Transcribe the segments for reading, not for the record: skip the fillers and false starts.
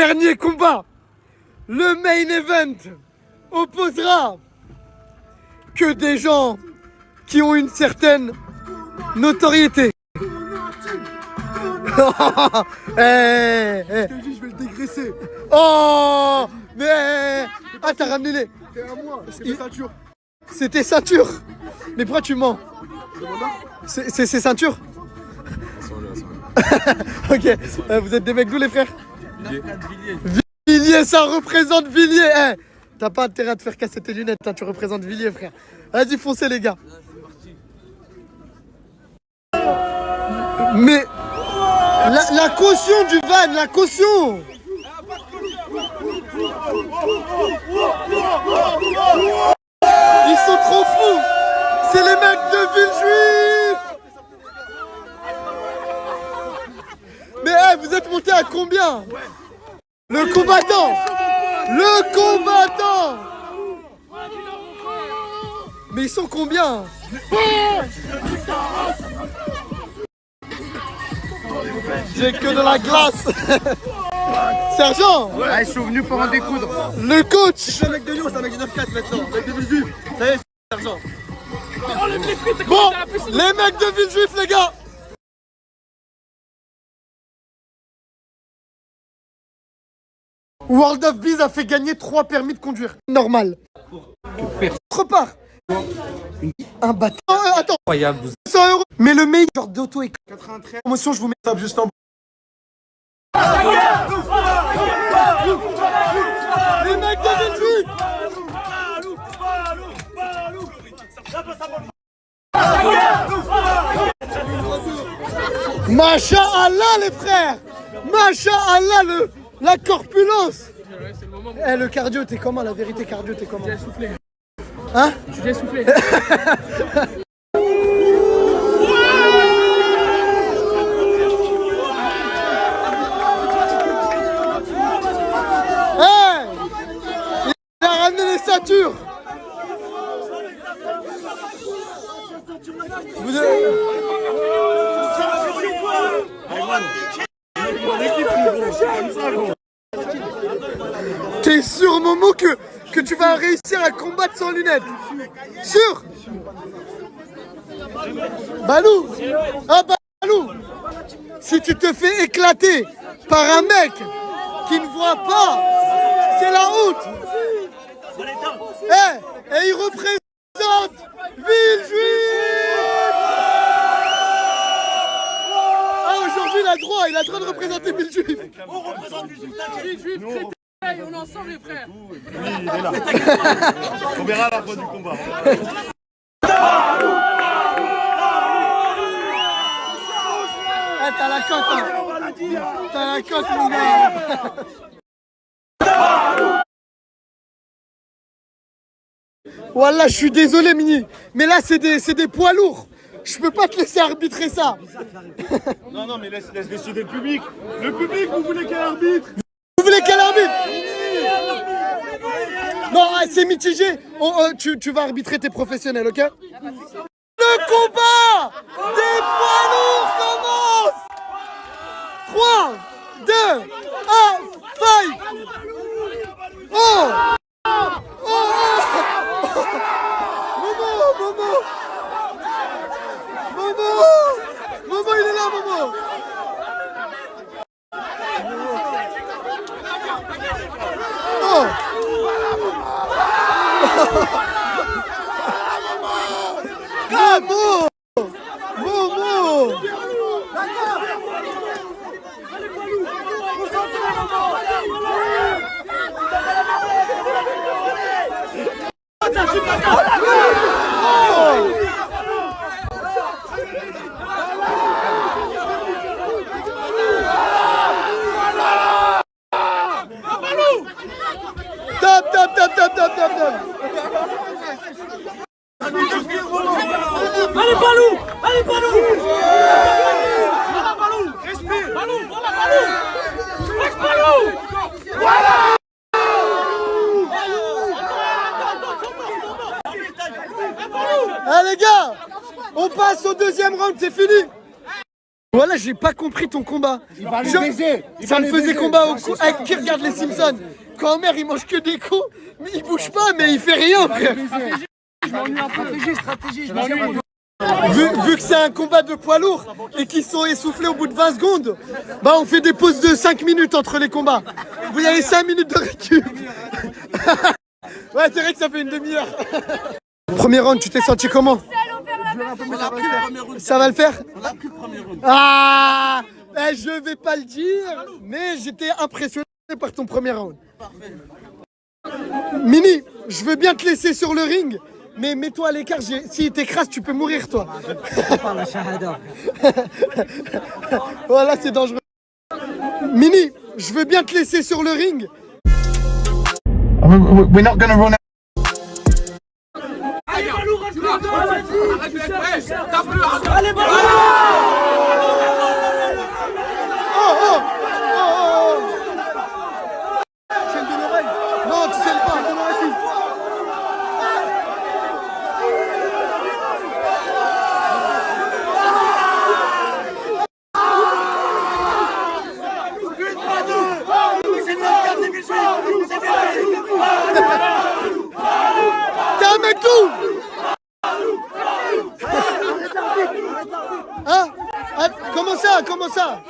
dernier combat, le main event, opposera que des gens qui ont une certaine notoriété. Je te dis, je vais le dégraisser. Oh, mais ah, t'as ramené les... C'est à moi, c'est mes ceintures. C'était ceinture. Mais pourquoi tu mens? C'est ceinture. Ok, vous êtes des mecs d'où les frères? Villiers, ça représente Villiers. T'as pas intérêt à te faire casser tes lunettes, hein, tu représentes Villiers, frère. Vas-y, foncez les gars. Mais la caution du van, la caution. Ils sont trop fous. C'est les mecs de Villejuif. Mais vous êtes monté à combien? Le combattant. Le combattant. Mais ils sont combien? J'ai que de la glace. Sergent. Ouais, ils sont venus pour en découdre. Le coach. C'est un mec de Lyon, c'est un mec du 9-4 maintenant. Un mec de Villejuif. Ça y est, c'est Sergent. Bon, les mecs de Villejuif, les gars. World of Biz a fait gagner 3 permis de conduire. Normal. Autre part. Un bâtard. Attends. Incroyable. 100 €. Mais le meilleur genre d'auto et 93. promotion, je vous mets ça juste en bas. Les mecs de Villejuif. Masha Allah les frères. Masha Allah la corpulence. Le cardio t'es comment? La vérité cardio t'es comment? J'ai soufflé. Hein? J'ai soufflé. Il a ramené les ceintures. Vous T'es sûr, Momo, que tu vas réussir à combattre sans lunettes? Sûr? Balou? Ah, Balou! Si tu te fais éclater par un mec qui ne voit pas, c'est la honte! Et il représente Villejuif! Ah, aujourd'hui, il a le droit de représenter Villejuif! On représente Villejuif, on est ensemble les frères. Oui, il est là. On verra à la fin du combat. T'as la cote, hein. T'as la cote, mon gars. Wallah, je suis désolé, Mini, mais là, c'est des poids lourds. Je peux pas te laisser arbitrer ça. Non, mais laisse décider le public. Le public, vous voulez quel arbitre? Vous voulez quel arbitre? Non, c'est mitigé. Tu vas arbitrer tes professionnels, ok? Le combat des poids lourds commence. 3, 2, 1, fight! Oh! Momo, il est là, Momo! Oh! Momo! Momo! Top. Allez Balou! Allez Balou! Voilà Balou! Respire! Balou! Voilà Balou! Laisse Balou! Voilà! Ah les gars, on passe au deuxième round, c'est fini. Voilà, j'ai pas compris ton combat. va les baiser. Ça me faisait combat avec qui regarde les Simpsons. Quand Homer il mange que des coups, mais il bouge pas, mais il fait rien, frère. Stratégie. Vu que c'est un combat de poids lourds et qu'ils sont essoufflés au bout de 20 secondes, bah on fait des pauses de 5 minutes entre les combats. Vous avez 5 minutes de récup. Ouais, c'est vrai que ça fait une demi-heure. Premier round, tu t'es senti comment? Ça va le faire? Ah, je vais pas le dire, mais j'étais impressionné par ton premier round. Mini, je veux bien te laisser sur le ring, mais mets-toi à l'écart. S'il t'écrase, tu peux mourir, toi. Voilà, c'est dangereux. Mini, je veux bien te laisser sur le ring. We're not gonna run out. Allez, Balou, allez, Balou. C'est le de l'oreille. Non, tu sais pas, le de l'oreille. T'es un mec tout. Hein? Ah, comment ça? Comment ça?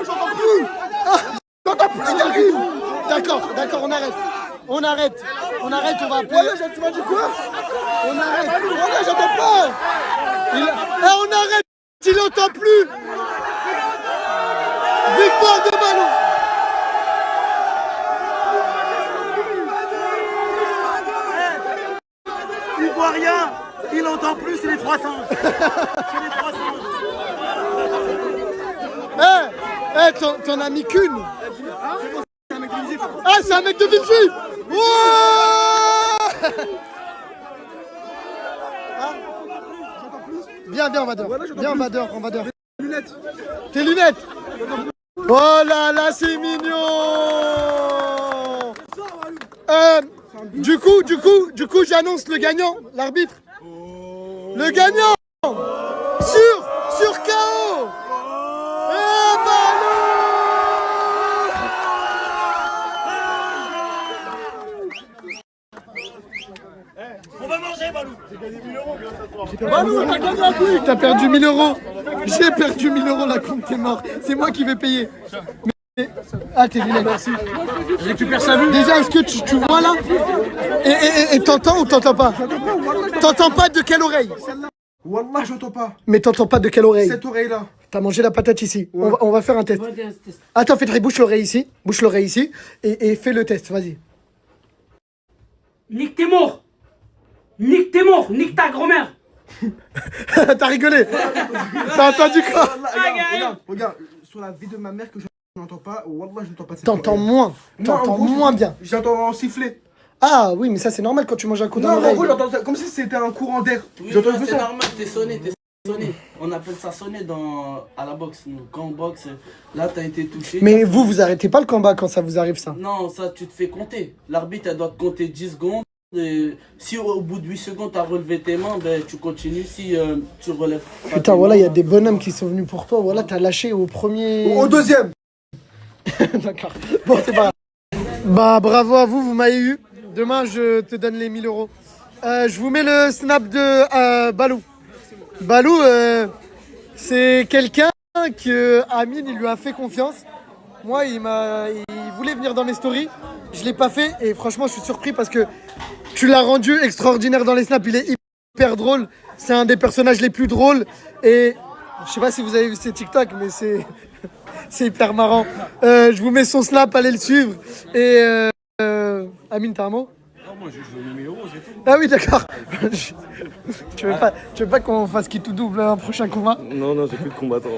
J'entends plus. Ah, j'entends plus, j'arrive. D'accord, on arrête. On arrête, on va appeler. Voilà, tu m'as dit quoi? On arrête. Voilà, j'entends pas. On arrête. Il n'entend plus. Victoire de Balou. Il voit rien, il entend plus, c'est les 300. T'en as mis qu'une. Ah, c'est un mec de Villejuif. Viens, on va dehors. Viens, on va dehors. Tes lunettes. Oh là là, c'est mignon. Du coup, j'annonce le gagnant, l'arbitre. Le gagnant sur KO. On va manger, Balou. Balou, t'as gagné un coup. T'as perdu 1000 euros. J'ai perdu 1000 euros, la compte est mort. C'est moi qui vais payer. Ah, tes lunettes, merci. Je récupère sa vue. Déjà, est-ce que tu vois là? Et t'entends ou t'entends pas? T'entends pas de quelle oreille? Wallah, j'entends pas. Mais t'entends pas de quelle oreille? Cette oreille-là. T'as mangé la patate ici. Ouais. On va faire un test. Attends, fais bouche l'oreille ici. Bouche l'oreille ici. Et fais le test, vas-y. Nique tes morts. Nique tes morts. Nique ta grand-mère. T'as rigolé. T'as entendu quoi? Regarde, sur la vie de ma mère que je n'entends pas, Wallah, je n'entends pas cette T'entends oreille. moins. Non, T'entends en gros, moins bien. J'entends en siffler. Ah oui, mais ça c'est normal quand tu manges un coup dans Non, en l'oreille. gros, j'entends ça comme si c'était un courant d'air. Oui, J'entends ouais, un peu c'est ça. normal, t'es sonné. On appelle ça sonner à la boxe. Nous, quand on boxe, là t'as été touché. Mais vous arrêtez pas le combat quand ça vous arrive ça. Non, ça tu te fais compter. L'arbitre elle doit te compter 10 secondes. Et si au bout de 8 secondes t'as relevé tes mains, ben tu continues. Si tu relèves pas Putain, tes voilà, mains, il y a des bonhommes qui sont venus pour toi. Voilà, t'as lâché au premier. Au deuxième. D'accord. Bon, c'est pas grave. Bah, bravo à vous, vous m'avez eu. Demain, je te donne les 1000 euros. Je vous mets le snap de Balou. Balou, c'est quelqu'un que Amine, il lui a fait confiance. Moi, il voulait venir dans mes stories. Je l'ai pas fait et franchement, je suis surpris parce que tu l'as rendu extraordinaire dans les snaps. Il est hyper drôle. C'est un des personnages les plus drôles. Et je sais pas si vous avez vu ses TikTok, mais c'est hyper marrant. Je vous mets son snap, allez le suivre. Et Amine, t'as un mot? Non, moi, je joue 1000 euros, c'est tout. Ah oui, d'accord. Tu veux pas qu'on fasse qui tout double un prochain combat? Non, j'ai plus de combattant.